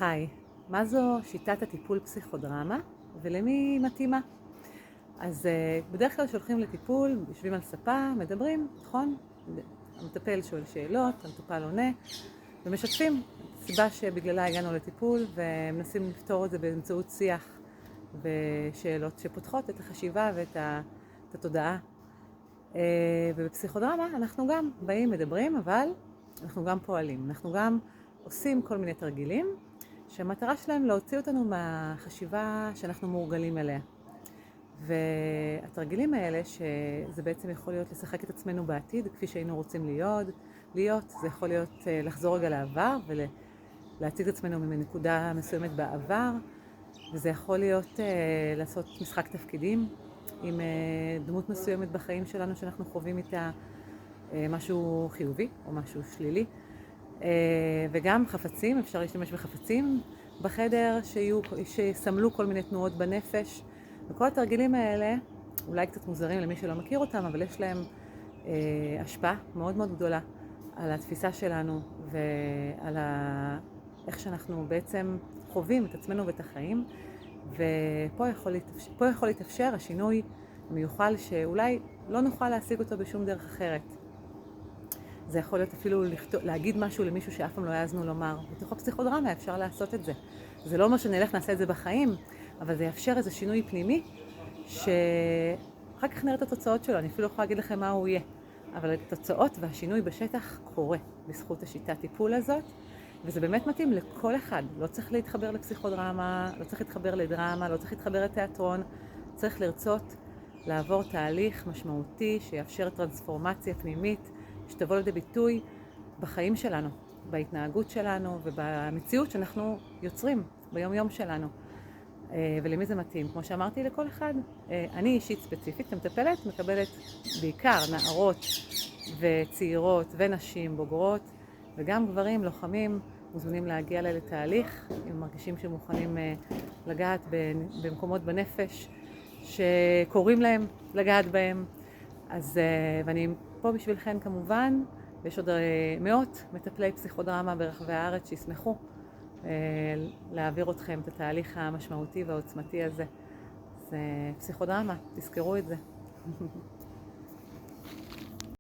היי, מה זו שיטת הטיפול פסיכודרמה ולמי היא מתאימה? אז בדרך כלל שולחים לטיפול, יושבים על ספה, מדברים, נכון? המטפל שואל שאלות, המטופל עונה ומשתפים. סיבה שבגללה הגענו לטיפול ומנסים לפתור את זה באמצעות שיח ושאלות שפותחות את החשיבה ואת התודעה. ובפסיכודרמה אנחנו גם באים, מדברים, אבל אנחנו גם פועלים. אנחנו גם עושים כל מיני תרגילים שהמטרה שלהם להוציא אותנו מהחשיבה שאנחנו מורגלים אליה. והתרגילים האלה, שזה בעצם יכול להיות לשחק את עצמנו בעתיד, כפי שהיינו רוצים להיות, זה יכול להיות לחזור רגע לעבר ולהציג את עצמנו מנקודה מסוימת בעבר, וזה יכול להיות לעשות משחק תפקידים עם דמות מסוימת בחיים שלנו שאנחנו חווים איתה משהו חיובי או משהו שלילי. וגם חפצים, אפשר להשתמש בחפצים בחדר שיסמלו כל מיני תנועות בנפש. וכל התרגילים האלה, אולי קצת מוזרים למי שלא מכיר אותם, אבל יש להם השפעה מאוד מאוד גדולה על התפיסה שלנו ועל איך שאנחנו בעצם חווים את עצמנו ואת החיים. ופה יכול להתאפשר השינוי המיוחל שאולי לא נוכל להשיג אותו בשום דרך אחרת. זה יכול להיות אפילו להגיד משהו למישהו שאף פעם לא העזנו לומר. בתוך הפסיכודרמה אפשר לעשות את זה. זה לא אומר שנלך נעשה את זה בחיים, אבל זה יאפשר איזה שינוי פנימי, שאחר כך נראה את התוצאות שלו. אני אפילו לא יכולה להגיד לכם מה הוא יהיה. אבל התוצאות והשינוי בשטח קורה בזכות השיטת טיפול הזאת, וזה באמת מתאים לכל אחד. לא צריך להתחבר לפסיכודרמה, לא צריך להתחבר לדרמה, לא צריך להתחבר לתיאטרון. צריך לרצות לעבור תהליך משמעותי שיאפשר טרנספורמציה פנימית, שתבוא לידי ביטוי בחיים שלנו, בהתנהגות שלנו ובמציאות שאנחנו יוצרים ביום יום שלנו. ולמי זה מתאים? כמו שאמרתי, לכל אחד. אני אישית ספציפית כמטפלת מקבלת בעיקר נערות וצעירות ונשים בוגרות, וגם גברים לוחמים מוזמנים להגיע אליי לתהליך, אם מרגישים שמוכנים לגעת במקומות בנפש שקוראים להם לגעת בהם. אז ואני פה בשבילכן כמובן, ויש עוד מאות מטפלי פסיכודרמה ברחבי הארץ שישמחו להעביר אתכם את התהליך המשמעותי והעוצמתי הזה. זה פסיכודרמה, תזכרו את זה.